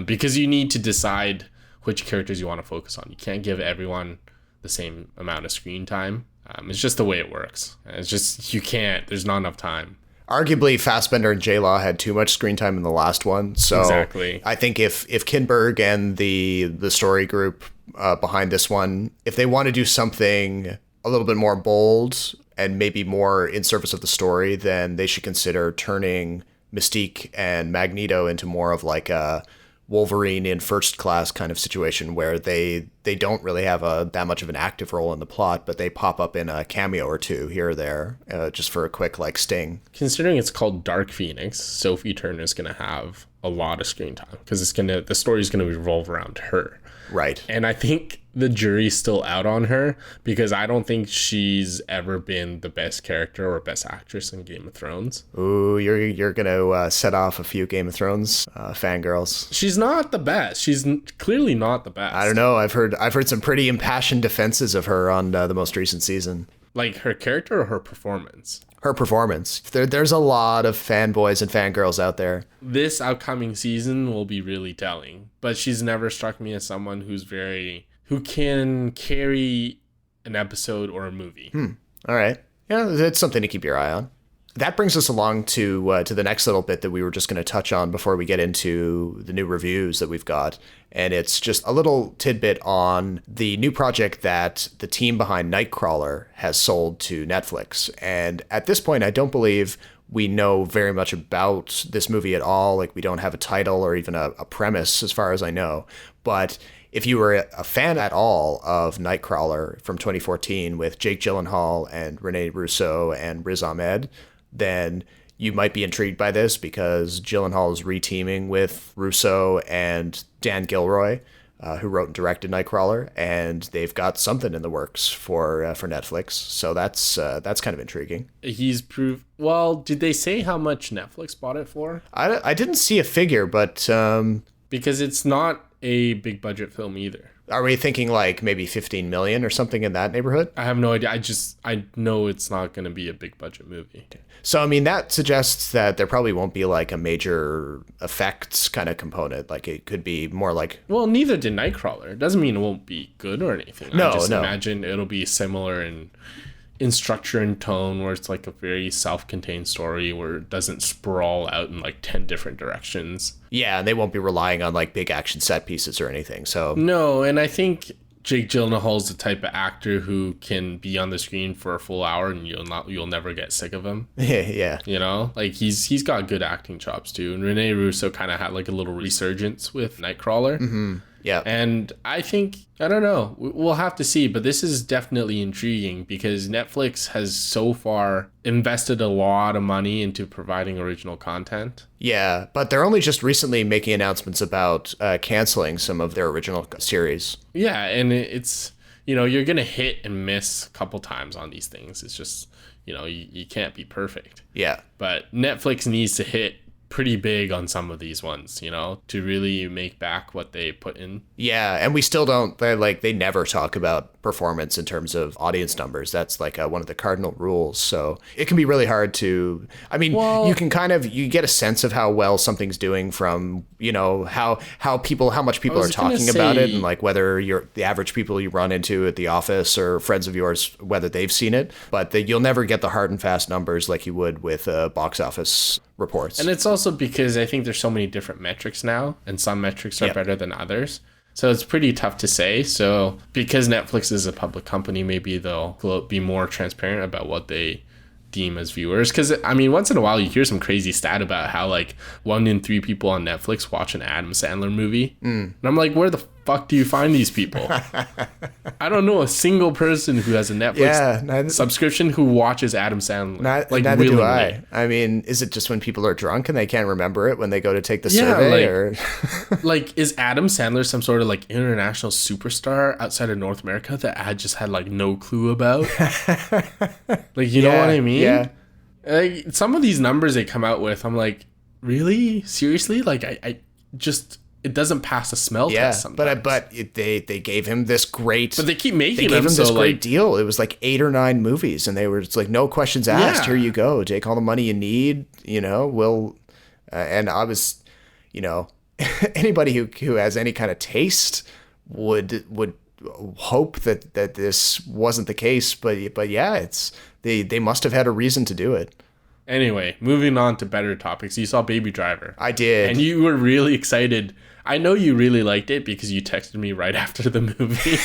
C: Because you need to decide which characters you want to focus on. You can't give everyone the same amount of screen time. It's just the way it works. It's just, you can't. There's not enough time.
B: Arguably, Fassbender and J-Law had too much screen time in the last one. So
C: Exactly.
B: I think if Kinberg and the story group behind this one, if they want to do something a little bit more bold and maybe more in service of the story, then they should consider turning Mystique and Magneto into more of like a Wolverine in First Class kind of situation, where they don't really have that much of an active role in the plot, but they pop up in a cameo or two here or there, just for a quick like sting.
C: Considering it's called Dark Phoenix, Sophie Turner's going to have a lot of screen time because the story's going to revolve around her.
B: Right.
C: And I think the jury's still out on her because I don't think she's ever been the best character or best actress in Game of Thrones.
B: Ooh, you're gonna set off a few Game of Thrones fangirls.
C: She's not the best. She's clearly not the best.
B: I don't know. I've heard some pretty impassioned defenses of her on the most recent season.
C: Like her character or her performance?
B: Her performance. There's a lot of fanboys and fangirls out there.
C: This upcoming season will be really telling, but she's never struck me as someone who can carry an episode or a movie.
B: All right. Yeah, that's something to keep your eye on. That brings us along to the next little bit that we were just going to touch on before we get into the new reviews that we've got. And it's just a little tidbit on the new project that the team behind Nightcrawler has sold to Netflix. And at this point, I don't believe we know very much about this movie at all. Like, we don't have a title or even a premise, as far as I know. But if you were a fan at all of Nightcrawler from 2014 with Jake Gyllenhaal and Rene Russo and Riz Ahmed, then you might be intrigued by this because Gyllenhaal is reteaming with Russo and Dan Gilroy, who wrote and directed Nightcrawler, and they've got something in the works for Netflix. So that's kind of intriguing.
C: He's proved. Well, did they say how much Netflix bought it for?
B: I didn't see a figure, but
C: because it's not a big budget film either.
B: Are we thinking like maybe 15 million or something in that neighborhood?
C: I have no idea. I know it's not going to be a big budget movie.
B: So, I mean, that suggests that there probably won't be like a major effects kind of component. Like, it could be more like...
C: Well, neither did Nightcrawler. It doesn't mean it won't be good or anything.
B: No,
C: I just
B: no.
C: imagine it'll be similar in structure and tone, where it's like a very self-contained story where it doesn't sprawl out in like 10 different directions.
B: Yeah, and they won't be relying on like big action set pieces or anything. So
C: no, and I think Jake Gyllenhaal's the type of actor who can be on the screen for a full hour and you'll never get sick of him.
B: yeah.
C: You know, like he's got good acting chops too. And Rene Russo kind of had like a little resurgence with Nightcrawler.
B: Mm-hmm. Yeah.
C: And I think, I don't know, we'll have to see, but this is definitely intriguing because Netflix has so far invested a lot of money into providing original content.
B: Yeah, but they're only just recently making announcements about canceling some of their original series.
C: Yeah, and it's, you're going to hit and miss a couple times on these things. It's just, you can't be perfect.
B: Yeah.
C: But Netflix needs to hit pretty big on some of these ones, to really make back what they put in.
B: Yeah, and we still don't, they never talk about performance in terms of audience numbers. That's like one of the cardinal rules. So it can be really hard to, I mean, you can you get a sense of how well something's doing from, how much people are talking about it, and like whether the average people you run into at the office or friends of yours, whether they've seen it, but you'll never get the hard and fast numbers like you would with box office reports.
C: And it's also because I think there's so many different metrics now, and some metrics are better than others. So it's pretty tough to say. So because Netflix is a public company, maybe they'll be more transparent about what they deem as viewers. Because, I mean, once in a while you hear some crazy stat about how like 1 in 3 people on Netflix watch an Adam Sandler movie. And I'm like, where the fuck do you find these people? I don't know a single person who has a Netflix subscription who watches Adam Sandler.
B: Neither do I. I mean, is it just when people are drunk and they can't remember it when they go to take the survey? Or
C: like, is Adam Sandler some sort of like international superstar outside of North America that I just had like no clue about? Like, you know what I mean?
B: Yeah.
C: Like, some of these numbers they come out with, I'm like, really? Seriously? Like, I just... it doesn't pass a smell
B: Yeah,
C: test sometimes.
B: they gave him this great.
C: But they keep making
B: They gave him
C: so
B: this great
C: like
B: deal. It was like 8 or 9 movies, and they were just like, no questions asked.
C: Yeah.
B: Here you go. Take all the money you need. You know, we'll. And I was, you know, anybody who has any kind of taste would hope that this wasn't the case. But yeah, it's they must have had a reason to do it.
C: Anyway, moving on to better topics. You saw Baby Driver.
B: I did.
C: And you were really excited. I know you really liked it because you texted me right after the movie.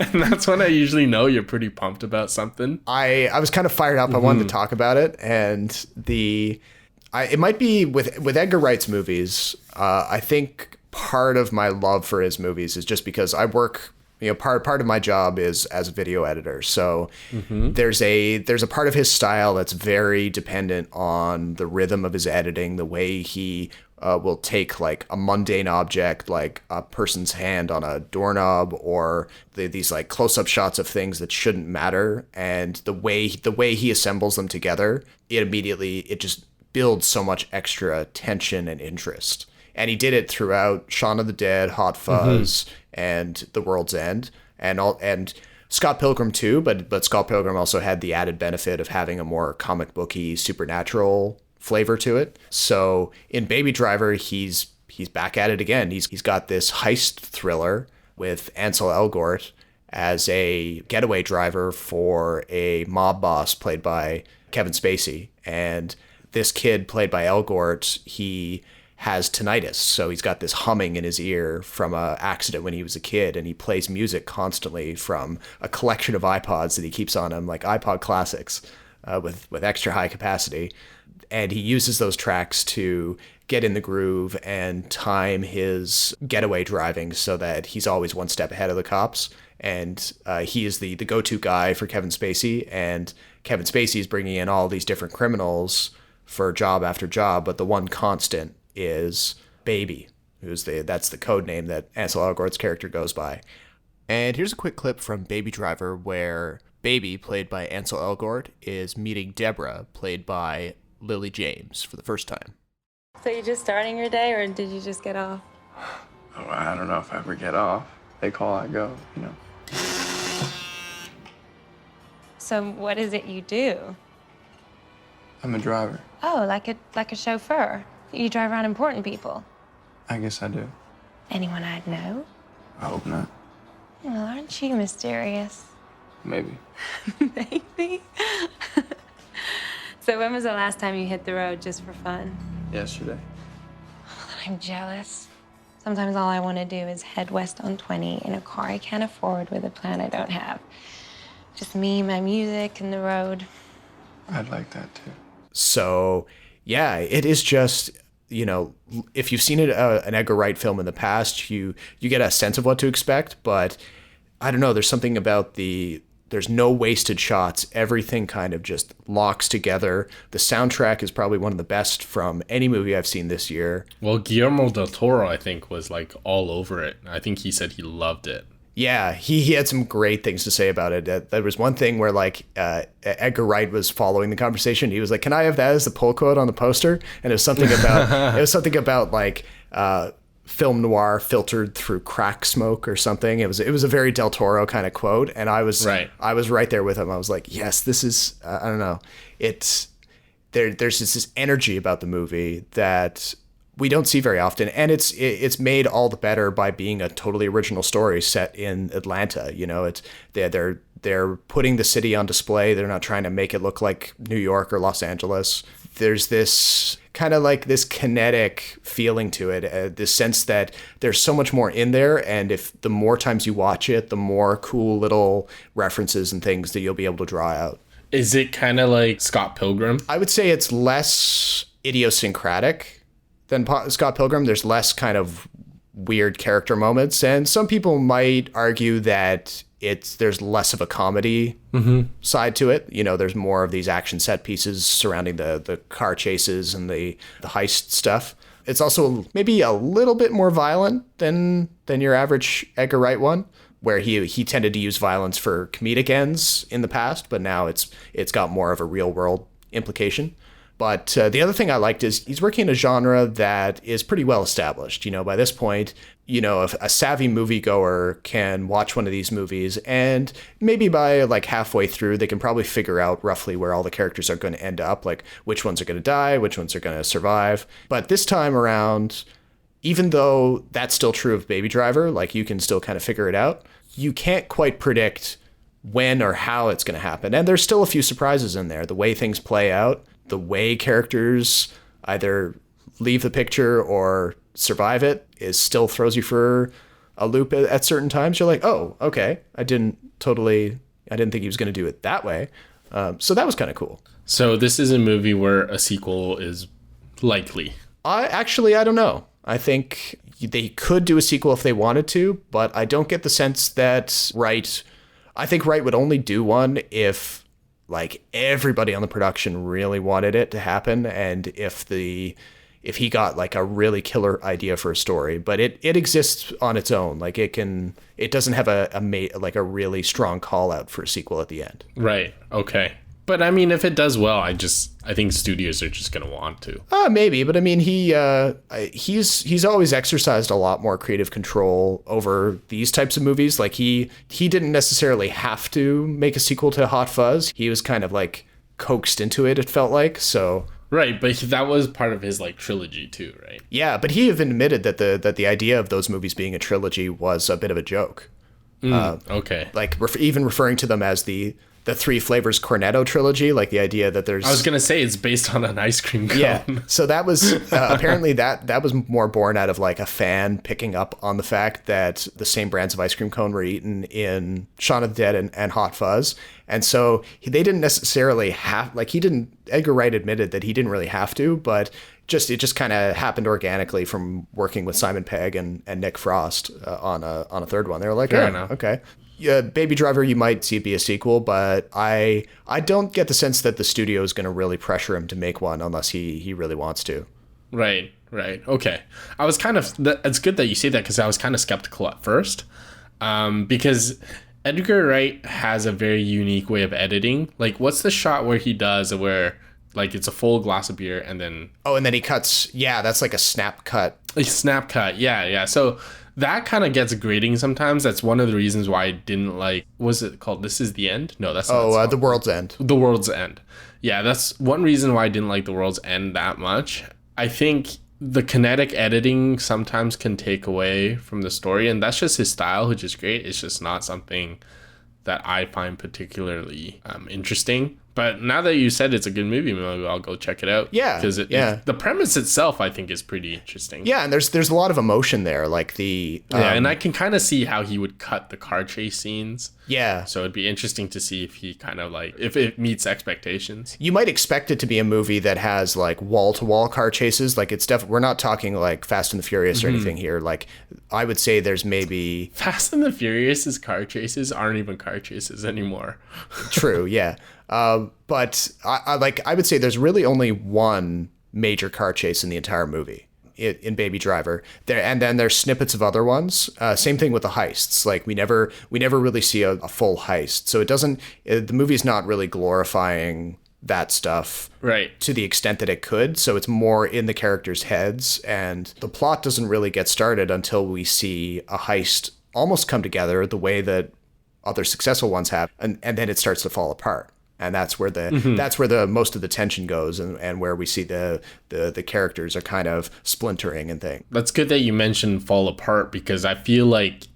C: And that's when I usually know you're pretty pumped about something.
B: I was kind of fired up. I wanted to talk about it. And it might be with Edgar Wright's movies. I think part of my love for his movies is just because I work, you know, part of my job is as a video editor. So there's a part of his style that's very dependent on the rhythm of his editing, the way he will take like a mundane object, like a person's hand on a doorknob, or these like close-up shots of things that shouldn't matter, and the way he assembles them together, it just builds so much extra tension and interest. And he did it throughout Shaun of the Dead, Hot Fuzz, and The World's End, and Scott Pilgrim too. But Scott Pilgrim also had the added benefit of having a more comic booky, supernatural flavor to it. So in Baby Driver, he's back at it again. He's got this heist thriller with Ansel Elgort as a getaway driver for a mob boss played by Kevin Spacey, and this kid played by Elgort, he has tinnitus, so he's got this humming in his ear from an accident when he was a kid, and he plays music constantly from a collection of iPods that he keeps on him, like iPod Classics, with extra high capacity, and he uses those tracks to get in the groove and time his getaway driving so that he's always one step ahead of the cops, and he is the go-to guy for Kevin Spacey, and Kevin Spacey is bringing in all these different criminals for job after job, but the one constant is Baby, that's the code name that Ansel Elgort's character goes by. And here's a quick clip from Baby Driver where Baby, played by Ansel Elgort, is meeting Deborah, played by Lily James, for the first time.
F: So you're just starting your day, or did you just get off?
G: Oh, I don't know if I ever get off. They call, I go, you know.
F: So what is it you do?
G: I'm a driver.
F: Oh, like a chauffeur. You drive around important people.
G: I guess I do.
F: Anyone I'd know?
G: I hope not.
F: Well, aren't you mysterious?
G: Maybe.
F: Maybe. So when was the last time you hit the road just for fun?
G: Yesterday.
F: I'm jealous. Sometimes all I want to do is head west on 20 in a car I can't afford with a plan I don't have. Just me, my music, and the road.
G: I'd like that too.
B: So, yeah, it is just, you know, if you've seen an Edgar Wright film in the past, you get a sense of what to expect, but I don't know, there's something about there's no wasted shots. Everything kind of just locks together. The soundtrack is probably one of the best from any movie I've seen this year.
C: Well, Guillermo del Toro, I think, was like all over it. I think he said he loved it.
B: Yeah, he had some great things to say about it. There was one thing where like Edgar Wright was following the conversation. He was like, "Can I have that as the pull quote on the poster?" And it was something about like film noir filtered through crack smoke or something. It was a very Del Toro kind of quote, and I was right there with him. I was like, yes, this is I don't know. There's this energy about the movie that we don't see very often, and it's made all the better by being a totally original story set in Atlanta. You know, they're putting the city on display. They're not trying to make it look like New York or Los Angeles. There's this kind of like this kinetic feeling to it, this sense that there's so much more in there, and if the more times you watch it, the more cool little references and things that you'll be able to draw out.
C: Is it kind of like Scott Pilgrim?
B: I would say it's less idiosyncratic than Scott Pilgrim. There's less kind of weird character moments, and some people might argue that there's less of a comedy side to it. You know, there's more of these action set pieces surrounding the car chases and the heist stuff. It's also maybe a little bit more violent than your average Edgar Wright one, where he tended to use violence for comedic ends in the past, but now it's got more of a real world implication. But the other thing I liked is he's working in a genre that is pretty well established. You know, by this point, you know, if a savvy moviegoer can watch one of these movies and maybe by like halfway through, they can probably figure out roughly where all the characters are going to end up, like which ones are going to die, which ones are going to survive. But this time around, even though that's still true of Baby Driver, like you can still kind of figure it out, you can't quite predict when or how it's going to happen. And there's still a few surprises in there. The way things play out, the way characters either leave the picture or survive it still throws you for a loop at certain times. You're like, oh, okay. I didn't think he was going to do it that way. So that was kind of cool.
C: So this is a movie where a sequel is likely.
B: I don't know. I think they could do a sequel if they wanted to, but I don't get the sense that I think Wright would only do one if like everybody on the production really wanted it to happen, and if he got like a really killer idea for a story. But it exists on its own. Like it doesn't have a really strong call out for a sequel at the end.
C: Right. Okay. But I mean, if it does well, I think studios are just going to want to.
B: Maybe, but I mean, he's always exercised a lot more creative control over these types of movies. Like he didn't necessarily have to make a sequel to Hot Fuzz. He was kind of like coaxed into it. It felt like so.
C: Right, but that was part of his like trilogy too, right?
B: Yeah, but he even admitted that the idea of those movies being a trilogy was a bit of a joke.
C: Okay.
B: Like even referring to them as the Three Flavors Cornetto trilogy, like the idea that there's...
C: I was going to say it's based on an ice cream cone.
B: Yeah, so that was apparently that was more born out of like a fan picking up on the fact that the same brands of ice cream cone were eaten in Shaun of the Dead and Hot Fuzz. And so they didn't necessarily have, like Edgar Wright admitted that he didn't really have to, but it just kind of happened organically from working with Simon Pegg and Nick Frost on a third one. They were like, okay. Yeah, Baby Driver, you might see it be a sequel, but I don't get the sense that the studio is going to really pressure him to make one unless he really wants to.
C: Right. Okay. I was it's good that you say that because I was kind of skeptical at first because Edgar Wright has a very unique way of editing. Like, what's the shot where he does where like it's a full glass of beer and then... Oh,
B: and then he cuts. Yeah, that's like a snap cut.
C: A snap cut. Yeah. So... that kind of gets grating sometimes. That's one of the reasons why I didn't like... Was it called This Is the End? No, that's not.
B: The World's End.
C: The World's End. Yeah, that's one reason why I didn't like The World's End that much. I think the kinetic editing sometimes can take away from the story, and that's just his style, which is great. It's just not something that I find particularly interesting. But now that you said it's a good movie, maybe I'll go check it out.
B: Yeah,
C: because the premise itself, I think, is pretty interesting.
B: Yeah, and there's a lot of emotion there, like
C: and I can kind of see how he would cut the car chase scenes.
B: Yeah,
C: so it'd be interesting to see if he kind of like if it meets expectations.
B: You might expect it to be a movie that has like wall to wall car chases. Like it's we're not talking like Fast and the Furious or anything here. Like I would say there's maybe
C: Fast and the Furious's car chases aren't even car chases anymore.
B: True. Yeah. But I would say there's really only one major car chase in the entire movie in Baby Driver. And then there's snippets of other ones. Same thing with the heists. Like we never really see a full heist. So the movie's not really glorifying that stuff
C: right
B: to the extent that it could. So it's more in the characters' heads, and the plot doesn't really get started until we see a heist almost come together the way that other successful ones have, and then it starts to fall apart. And that's where the most of the tension goes, and where we see the characters are kind of splintering and things.
C: That's good that you mentioned fall apart, because I feel like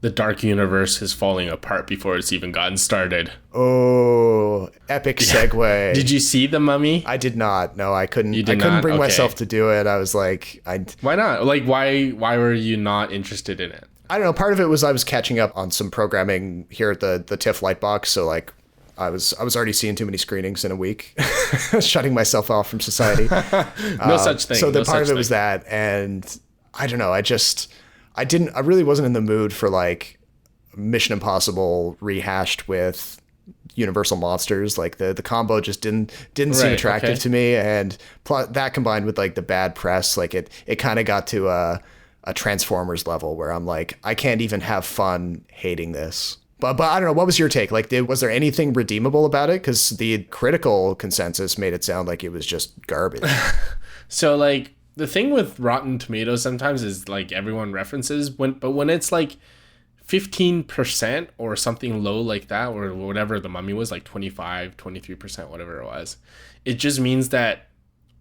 C: the Dark Universe is falling apart before it's even gotten started.
B: Oh, epic segue.
C: Did you see The Mummy?
B: I did not. No, I couldn't. I couldn't bring myself to do it. I was like,
C: why not? Like, why were you not interested in it?
B: I don't know. Part of it was I was catching up on some programming here at the TIFF Lightbox, so like. I was already seeing too many screenings in a week, shutting myself off from society.
C: No such thing.
B: So part of it was that, and I don't know. I really wasn't in the mood for like Mission Impossible rehashed with Universal monsters. Like the combo just didn't seem attractive to me, and that combined with like the bad press, like it kind of got to a Transformers level where I'm like, I can't even have fun hating this. But I don't know, what was your take? Like, was there anything redeemable about it? Because the critical consensus made it sound like it was just garbage.
C: So, like, the thing with Rotten Tomatoes sometimes is, like, everyone references, but when it's, like, 15% or something low like that, or whatever the Mummy was, like 25, 23%, whatever it was, it just means that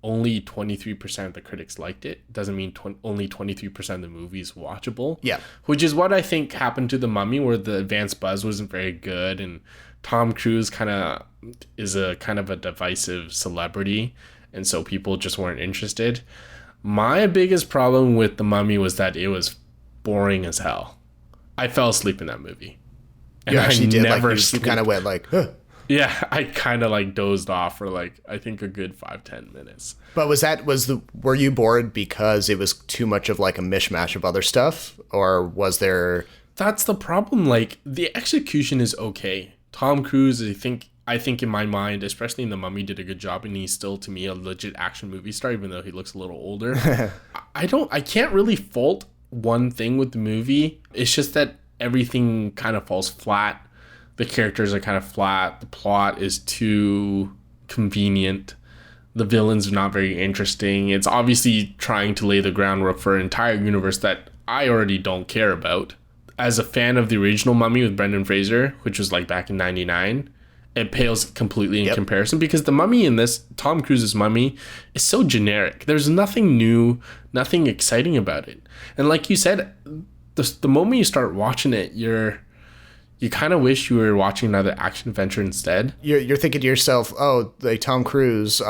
C: only 23% of the critics liked it. Doesn't mean only 23% of the movie is watchable.
B: Yeah.
C: Which is what I think happened to The Mummy, where the advanced buzz wasn't very good, and Tom Cruise is a kind of a divisive celebrity, and so people just weren't interested. My biggest problem with The Mummy was that it was boring as hell. I fell asleep in that movie. And
B: you actually did, like, you
C: sleep.
B: kind of went like, huh.
C: Yeah, I kind of like dozed off for like, I think a good 5-10 minutes.
B: But were you bored because it was too much of like a mishmash of other stuff, or was there?
C: That's the problem. Like, the execution is okay. Tom Cruise, I think in my mind, especially in The Mummy, did a good job, and he's still to me a legit action movie star, even though he looks a little older. I can't really fault one thing with the movie. It's just that everything kind of falls flat. The characters are kind of flat. The plot is too convenient. The villains are not very interesting. It's obviously trying to lay the groundwork for an entire universe that I already don't care about. As a fan of the original Mummy with Brendan Fraser, which was like back in 99, it pales completely in comparison, because the Mummy in this, Tom Cruise's Mummy, is so generic. There's nothing new, nothing exciting about it. And like you said, the moment you start watching it, you kind of wish you were watching another action adventure instead.
B: You're thinking to yourself, oh, like Tom Cruise,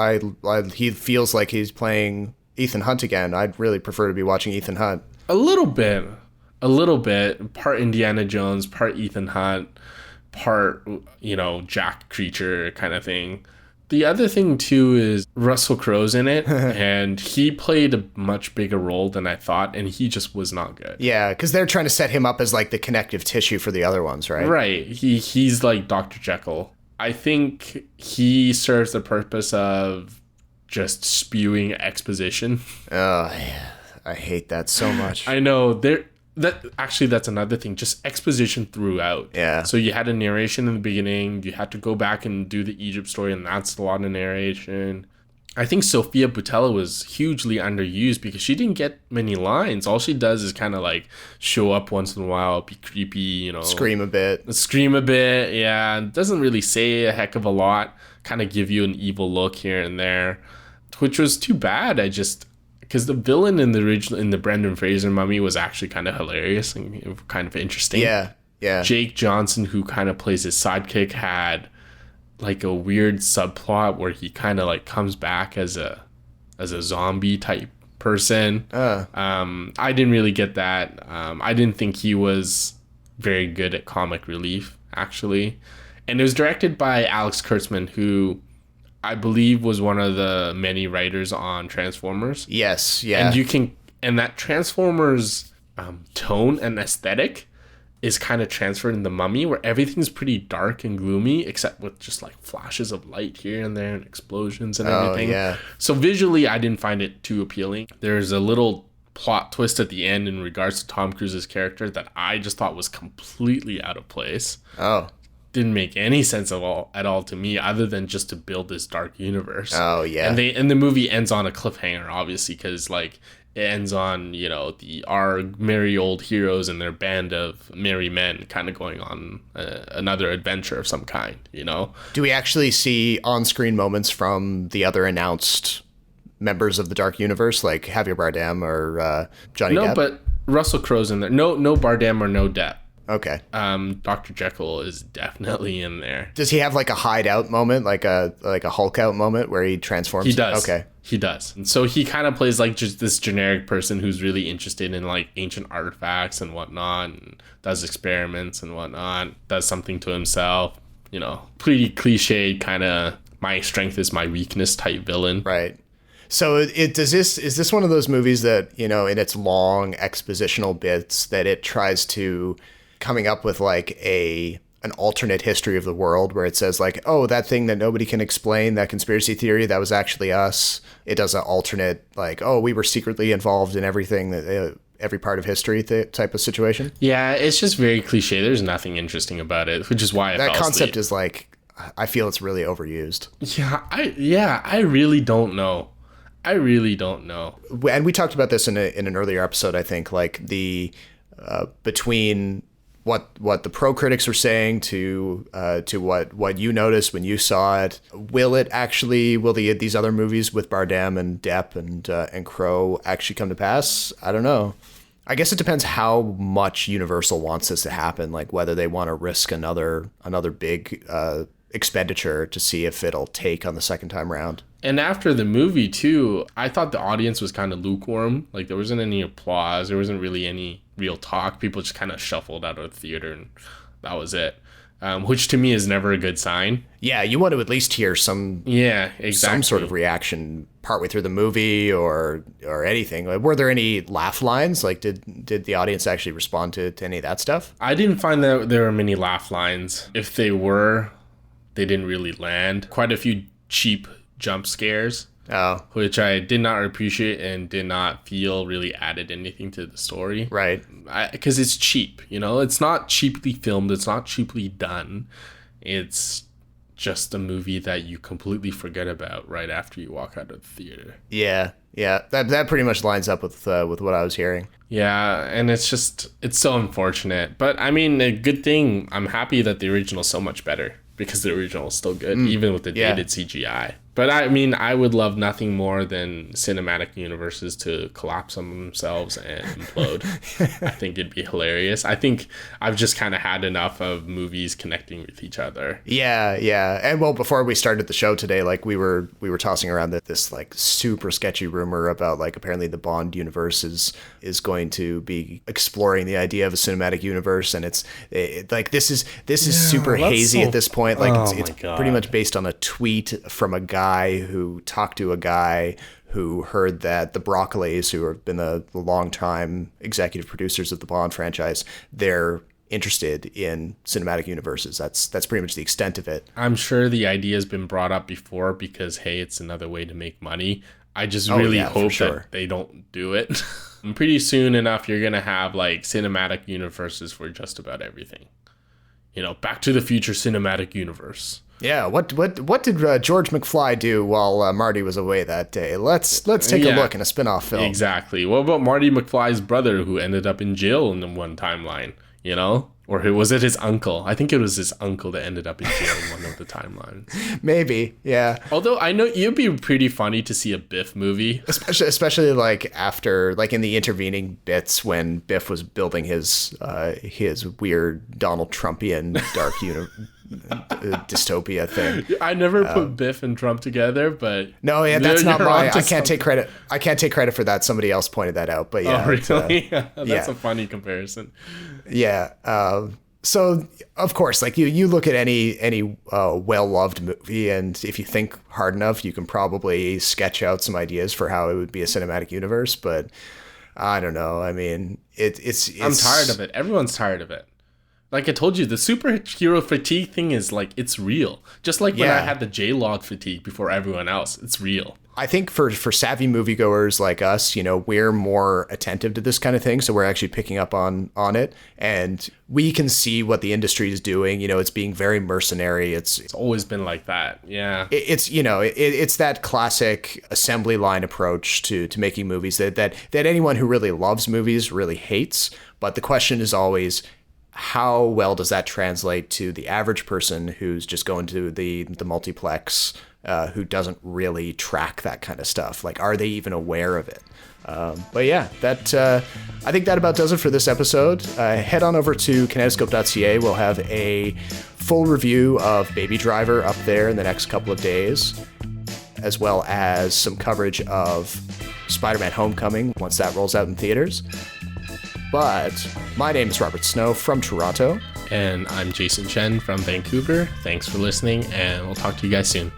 B: he feels like he's playing Ethan Hunt again. I'd really prefer to be watching Ethan Hunt.
C: A little bit. Part Indiana Jones, part Ethan Hunt, part, Jack Creature kind of thing. The other thing, too, is Russell Crowe's in it, and he played a much bigger role than I thought, and he just was not good.
B: Yeah, because they're trying to set him up as, like, the connective tissue for the other ones, right?
C: Right. He's like Dr. Jekyll. I think he serves the purpose of just spewing exposition.
B: Oh, yeah. I hate that so much.
C: I know. That's another thing, just exposition throughout.
B: Yeah.
C: So you had a narration in the beginning, you had to go back and do the Egypt story, and that's a lot of narration. I think Sophia Boutella was hugely underused because she didn't get many lines. All she does is kind of like show up once in a while, be creepy,
B: Scream a bit,
C: yeah. Doesn't really say a heck of a lot, kind of give you an evil look here and there, which was too bad. Because the villain in the Brendan Fraser Mummy was actually kind of hilarious and kind of interesting.
B: Yeah.
C: Jake Johnson, who kind of plays his sidekick, had like a weird subplot where he kind of like comes back as a zombie type person. I didn't really get that. I didn't think he was very good at comic relief, actually. And it was directed by Alex Kurtzman, who I believe was one of the many writers on Transformers.
B: Yes, yeah.
C: And that Transformers tone and aesthetic is kind of transferred in The Mummy, where everything's pretty dark and gloomy, except with just like flashes of light here and there and explosions and everything.
B: Yeah.
C: So visually, I didn't find it too appealing. There's a little plot twist at the end in regards to Tom Cruise's character that I just thought was completely out of place.
B: Oh.
C: Didn't make any sense at all to me, other than just to build this dark universe.
B: Oh yeah.
C: And the movie ends on a cliffhanger, obviously, because like it ends on our merry old heroes and their band of merry men kind of going on another adventure of some kind.
B: Do we actually see on-screen moments from the other announced members of the Dark Universe, like Javier Bardem or Johnny Depp?
C: No, but Russell Crowe's in there. No Bardem or no Depp.
B: Okay.
C: Dr. Jekyll is definitely in there.
B: Does he have like a hideout moment, like a Hulk out moment where he transforms?
C: He does.
B: Okay.
C: He does. And so he kind of plays like just this generic person who's really interested in like ancient artifacts and whatnot, and does experiments and whatnot, does something to himself, pretty cliched kind of my strength is my weakness type villain.
B: Right. So is this one of those movies that, in its long expositional bits that it tries to coming up with like an alternate history of the world where it says like, oh, that thing that nobody can explain, that conspiracy theory, that was actually us. It does an alternate like, oh, we were secretly involved in everything that every part of history type of situation.
C: Yeah, it's just very cliche. There's nothing interesting about it, which is why
B: that concept is like, I feel it's really overused.
C: I really don't know.
B: And we talked about this in an earlier episode, I think, like the between what the pro critics were saying to what you noticed when you saw it. Will these other movies with Bardem and Depp and Crow actually come to pass? I don't know. I guess it depends how much Universal wants this to happen, like whether they want to risk another big expenditure to see if it'll take on the second time round.
C: And after the movie too, I thought the audience was kind of lukewarm. Like there wasn't any applause. There wasn't really any real talk. People just kind of shuffled out of the theater and that was it. Which to me is never a good sign.
B: Yeah, you want to at least hear some sort of reaction partway through the movie or anything. Like, were there any laugh lines? Like did the audience actually respond to any of that stuff?
C: I didn't find that there were many laugh lines. If they were, they didn't really land. Quite a few cheap jump scares, which I did not appreciate and did not feel really added anything to the story.
B: Right.
C: Because it's cheap, it's not cheaply filmed. It's not cheaply done. It's just a movie that you completely forget about right after you walk out of the theater.
B: Yeah. That pretty much lines up with what I was hearing.
C: Yeah, and it's so unfortunate. But I mean, a good thing. I'm happy that the original's so much better because the original is still good, even with the dated CGI. But I mean, I would love nothing more than cinematic universes to collapse on themselves and implode. I think it'd be hilarious. I think I've just kind of had enough of movies connecting with each other.
B: Yeah. And well, before we started the show today, like we were tossing around this like super sketchy rumor about like apparently the Bond universe is going to be exploring the idea of a cinematic universe, and it's like this is super hazy at this point. Like it's pretty much based on a tweet from a guy who talked to a guy who heard that the Broccolis, who have been the long-time executive producers of the Bond franchise, they're interested in cinematic universes. That's pretty much the extent of it.
C: I'm sure the idea has been brought up before because, hey, it's another way to make money. I just really hope that they don't do it. Pretty soon enough, you're going to have like cinematic universes for just about everything. Back to the Future cinematic universe.
B: Yeah, what did George McFly do while Marty was away that day? Let's take a look in a spin-off film.
C: Exactly. What about Marty McFly's brother who ended up in jail in one timeline, Or was it his uncle? I think it was his uncle that ended up in jail in one of the timelines.
B: Maybe, yeah.
C: Although I know it'd be pretty funny to see a Biff movie.
B: Especially like after, like in the intervening bits when Biff was building his weird Donald Trumpian dark dystopia thing.
C: I never put Biff and Trump together, but
B: no, yeah, that's not my. I can't take credit. I can't take credit for that. Somebody else pointed that out. But yeah,
C: really? That's a funny comparison.
B: Yeah. So of course, like you look at any well-loved movie, and if you think hard enough, you can probably sketch out some ideas for how it would be a cinematic universe. But I don't know. I mean, it's
C: I'm tired of it. Everyone's tired of it. Like I told you, the superhero fatigue thing is like, it's real. Just like when I had the J-Log fatigue before everyone else, it's real.
B: I think for savvy moviegoers like us, we're more attentive to this kind of thing. So we're actually picking up on it, and we can see what the industry is doing. It's being very mercenary. It's
C: always been like that. Yeah.
B: It's that classic assembly line approach to making movies that anyone who really loves movies really hates. But the question is always, how well does that translate to the average person who's just going to the multiplex, who doesn't really track that kind of stuff? Like, are they even aware of it? But yeah, I think that about does it for this episode. Head on over to kinetoscope.ca. We'll have a full review of Baby Driver up there in the next couple of days, as well as some coverage of Spider-Man Homecoming once that rolls out in theaters. But my name is Robert Snow from Toronto.
C: And I'm Jason Chen from Vancouver. Thanks for listening, and we'll talk to you guys soon.